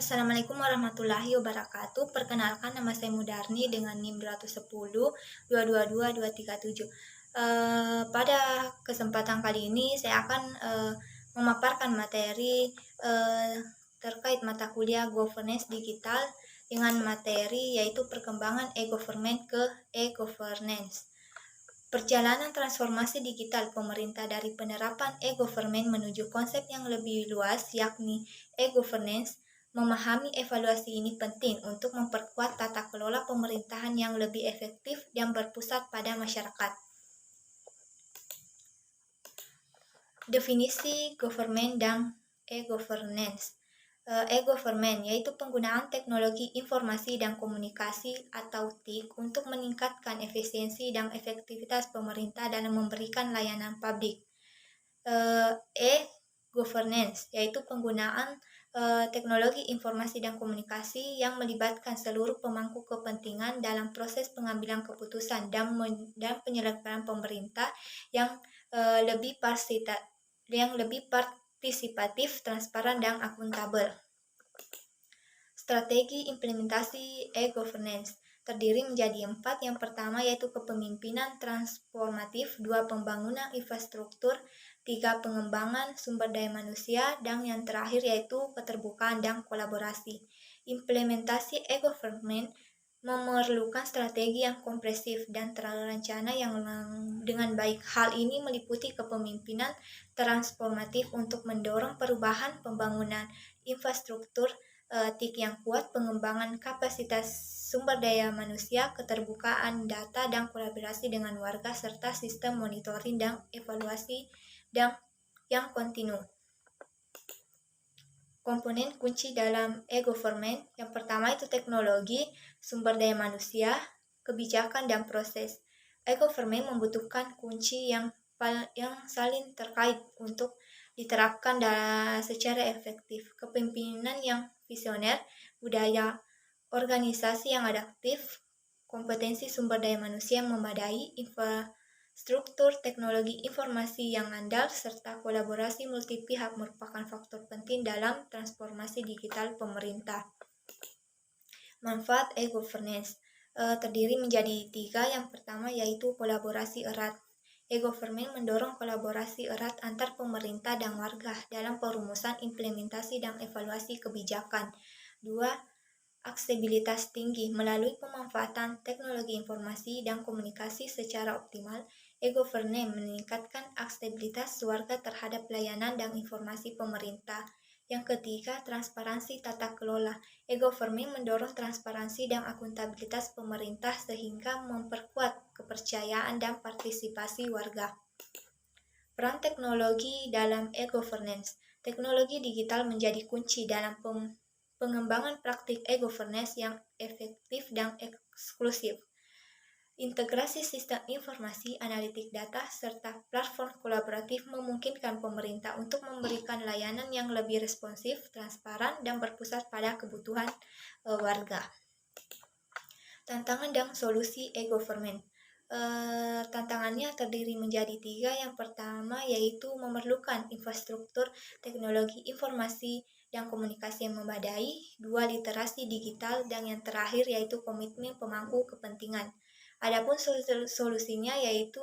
Assalamualaikum warahmatullahi wabarakatuh. Perkenalkan, nama saya Mudarni dengan NIM 210 222 237. Pada kesempatan kali ini saya akan memaparkan materi terkait mata kuliah Governance Digital dengan materi yaitu perkembangan e-government ke e-governance. Perjalanan transformasi digital pemerintah dari penerapan e-government menuju konsep yang lebih luas yakni e-governance. Memahami evaluasi ini penting untuk memperkuat tata kelola pemerintahan yang lebih efektif dan berpusat pada masyarakat. Definisi government dan e-governance. E-government yaitu penggunaan teknologi informasi dan komunikasi atau TIK untuk meningkatkan efisiensi dan efektivitas pemerintah dalam memberikan layanan publik. E-governance yaitu penggunaan teknologi informasi dan komunikasi yang melibatkan seluruh pemangku kepentingan dalam proses pengambilan keputusan dan penyelenggaraan pemerintah yang lebih partisipatif, transparan, dan akuntabel. Strategi implementasi e-governance terdiri menjadi 4. Yang pertama yaitu kepemimpinan transformatif, 2. Pembangunan infrastruktur, 3. Pengembangan sumber daya manusia, dan yang terakhir yaitu keterbukaan dan kolaborasi. Implementasi e-government memerlukan strategi yang komprehensif dan terencana yang dengan baik. Hal ini meliputi kepemimpinan transformatif untuk mendorong perubahan, pembangunan infrastruktur, TIK yang kuat, pengembangan kapasitas sumber daya manusia, keterbukaan data, dan kolaborasi dengan warga, serta sistem monitoring dan evaluasi yang kontinu. Komponen kunci dalam e-government yang pertama itu teknologi, sumber daya manusia, kebijakan, dan proses. E-government membutuhkan kunci yang saling terkait untuk diterapkan secara efektif. Kepemimpinan yang visioner, budaya organisasi yang adaptif, kompetensi sumber daya manusia yang memadai, infrastruktur teknologi informasi yang andal, serta kolaborasi multi pihak merupakan faktor penting dalam transformasi digital pemerintah. Manfaat e-governance terdiri menjadi 3. Yang pertama yaitu kolaborasi erat. E-government mendorong kolaborasi erat antar pemerintah dan warga dalam perumusan, implementasi, dan evaluasi kebijakan. 2. Aksesibilitas tinggi. Melalui pemanfaatan teknologi informasi dan komunikasi secara optimal, e-governance meningkatkan aksesibilitas warga terhadap layanan dan informasi pemerintah. Yang ketiga, transparansi tata kelola. E-government mendorong transparansi dan akuntabilitas pemerintah sehingga memperkuat kepercayaan dan partisipasi warga. Peran teknologi dalam e-governance. Teknologi digital menjadi kunci dalam pengembangan praktik e-governance yang efektif dan eksklusif. Integrasi sistem informasi, analitik data, serta platform kolaboratif memungkinkan pemerintah untuk memberikan layanan yang lebih responsif, transparan, dan berpusat pada kebutuhan warga. Tantangan dan solusi e-government. Tantangannya terdiri menjadi 3. Yang pertama yaitu memerlukan infrastruktur teknologi informasi dan komunikasi yang memadai, 2. Literasi digital, dan yang terakhir yaitu komitmen pemangku kepentingan. Adapun solusinya yaitu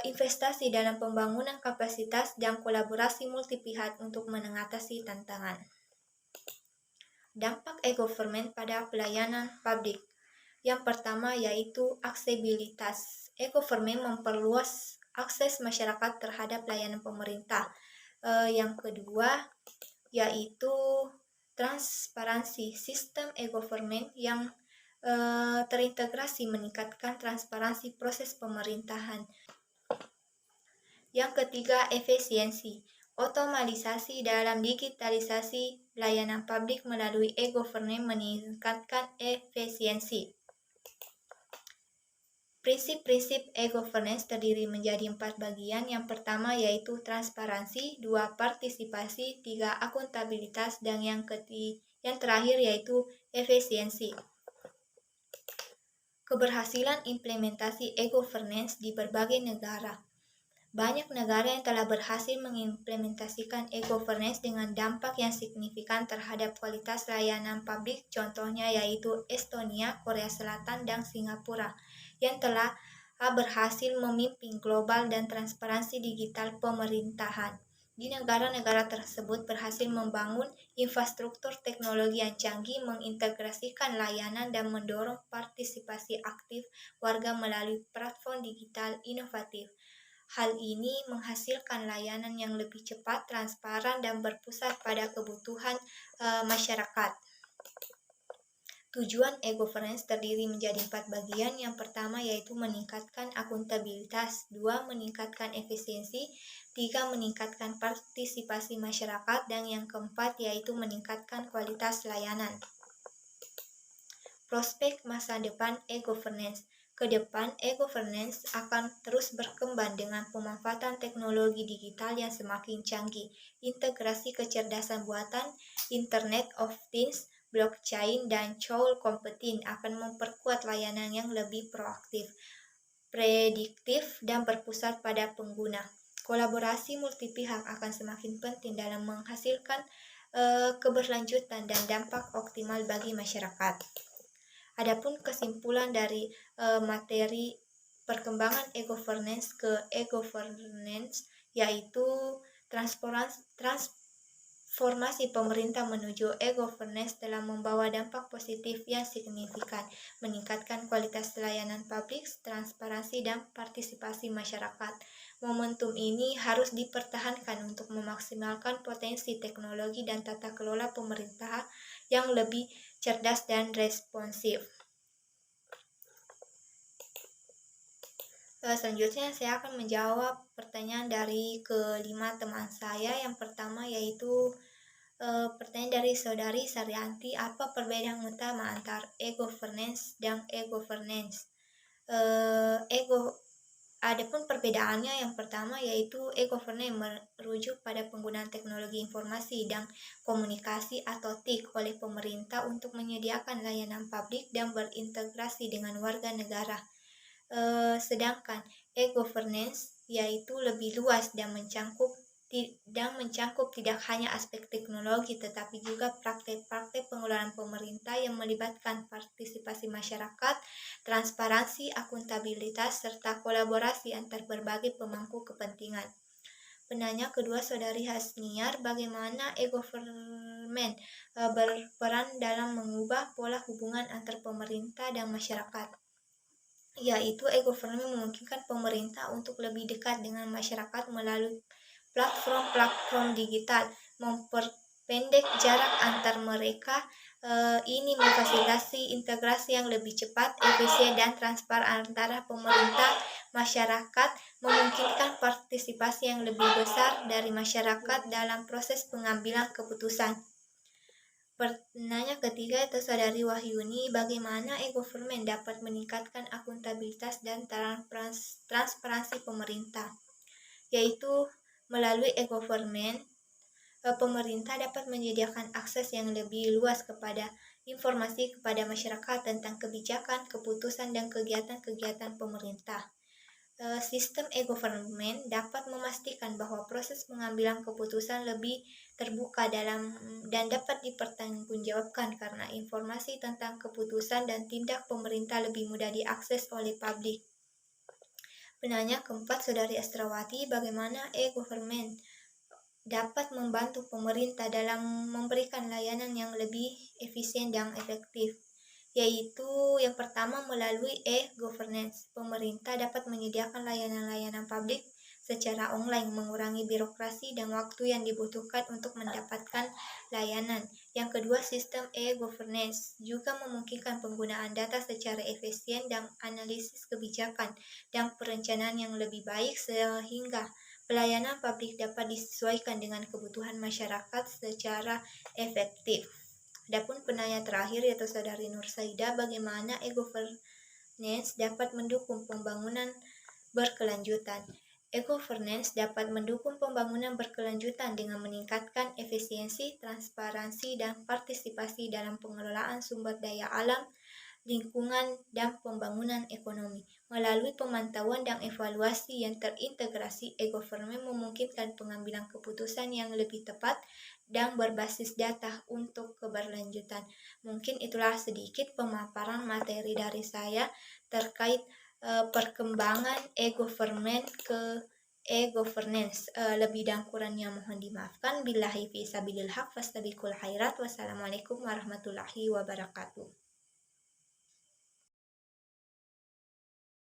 investasi dalam pembangunan kapasitas dan kolaborasi multi pihak untuk mengatasi tantangan. Dampak e-government pada pelayanan publik. Yang pertama yaitu aksesibilitas. E-government memperluas akses masyarakat terhadap layanan pemerintah. Yang kedua yaitu transparansi. Sistem e-government yang terintegrasi meningkatkan transparansi proses pemerintahan. Yang ketiga, efisiensi. Otomatisasi dalam digitalisasi layanan publik melalui e-government meningkatkan efisiensi. Prinsip-prinsip e-governance terdiri menjadi 4 bagian. Yang pertama yaitu transparansi, 2. Partisipasi, 3. Akuntabilitas, dan yang terakhir yaitu efisiensi. Keberhasilan implementasi e-governance di berbagai negara. Banyak negara yang telah berhasil mengimplementasikan e-governance dengan dampak yang signifikan terhadap kualitas layanan publik, contohnya yaitu Estonia, Korea Selatan, dan Singapura, yang telah berhasil memimpin global dan transparansi digital pemerintahan. Di negara-negara tersebut berhasil membangun infrastruktur teknologi yang canggih, mengintegrasikan layanan, dan mendorong partisipasi aktif warga melalui platform digital inovatif. Hal ini menghasilkan layanan yang lebih cepat, transparan, dan berpusat pada kebutuhan masyarakat. Tujuan e-governance terdiri menjadi 4 bagian. Yang pertama yaitu meningkatkan akuntabilitas, 2 meningkatkan efisiensi, 3 meningkatkan partisipasi masyarakat, dan yang keempat yaitu meningkatkan kualitas layanan. Prospek masa depan e-governance. Ke depan, e-governance akan terus berkembang dengan pemanfaatan teknologi digital yang semakin canggih, integrasi kecerdasan buatan, Internet of Things, blockchain, dan cloud computing akan memperkuat layanan yang lebih proaktif, prediktif, dan berpusat pada pengguna. Kolaborasi multipihak akan semakin penting dalam menghasilkan keberlanjutan dan dampak optimal bagi masyarakat. Adapun kesimpulan dari materi perkembangan e-governance ke e-governance yaitu transformasi pemerintah menuju e-governance telah membawa dampak positif yang signifikan, meningkatkan kualitas layanan publik, transparansi, dan partisipasi masyarakat. Momentum ini harus dipertahankan untuk memaksimalkan potensi teknologi dan tata kelola pemerintah yang lebih cerdas dan responsif. Selanjutnya saya akan menjawab pertanyaan dari kelima teman saya. Yang pertama yaitu pertanyaan dari saudari Saryanti, apa perbedaan utama antara e-governance dan e-governance? Adapun perbedaannya yang pertama yaitu e-governance merujuk pada penggunaan teknologi informasi dan komunikasi atau TIK oleh pemerintah untuk menyediakan layanan publik dan berintegrasi dengan warga negara. Sedangkan e-governance yaitu lebih luas dan mencangkup tidak hanya aspek teknologi tetapi juga praktek-praktek pengelolaan pemerintah yang melibatkan partisipasi masyarakat, transparansi, akuntabilitas, serta kolaborasi antar berbagai pemangku kepentingan. Penanya kedua saudari Hasniar, bagaimana e-government berperan dalam mengubah pola hubungan antar pemerintah dan masyarakat? Yaitu e-government memungkinkan pemerintah untuk lebih dekat dengan masyarakat melalui platform-platform digital, memperpendek jarak antar mereka. Ini memfasilitasi integrasi yang lebih cepat, efisien, dan transparan antara pemerintah, masyarakat, memungkinkan partisipasi yang lebih besar dari masyarakat dalam proses pengambilan keputusan. Pertanyaan ketiga itu saudari Wahyuni, bagaimana e-government dapat meningkatkan akuntabilitas dan transparansi pemerintah? Yaitu melalui e-government, pemerintah dapat menyediakan akses yang lebih luas kepada informasi kepada masyarakat tentang kebijakan, keputusan, dan kegiatan-kegiatan pemerintah. Sistem e-government dapat memastikan bahwa proses pengambilan keputusan lebih terbuka dan dapat dipertanggungjawabkan karena informasi tentang keputusan dan tindak pemerintah lebih mudah diakses oleh publik. Penanya keempat, saudari Astrawati, bagaimana e-government dapat membantu pemerintah dalam memberikan layanan yang lebih efisien dan efektif? Yaitu yang pertama melalui e-governance. Pemerintah dapat menyediakan layanan-layanan publik secara online, mengurangi birokrasi dan waktu yang dibutuhkan untuk mendapatkan layanan. Yang kedua, sistem e-governance juga memungkinkan penggunaan data secara efisien dan analisis kebijakan dan perencanaan yang lebih baik sehingga pelayanan publik dapat disesuaikan dengan kebutuhan masyarakat secara efektif. Adapun penanya terakhir yaitu saudari Nur Saida, bagaimana e-governance dapat mendukung pembangunan berkelanjutan? E-governance dapat mendukung pembangunan berkelanjutan dengan meningkatkan efisiensi, transparansi, dan partisipasi dalam pengelolaan sumber daya alam, lingkungan, dan pembangunan ekonomi. Melalui pemantauan dan evaluasi yang terintegrasi, e-government memungkinkan pengambilan keputusan yang lebih tepat dan berbasis data untuk keberlanjutan. Mungkin itulah sedikit pemaparan materi dari saya terkait perkembangan e-government ke e-governance. Lebih dan kurangnya mohon dimaafkan. Billahi fi sabilil haq fastabiqul khairat. Wassalamualaikum warahmatullahi wabarakatuh.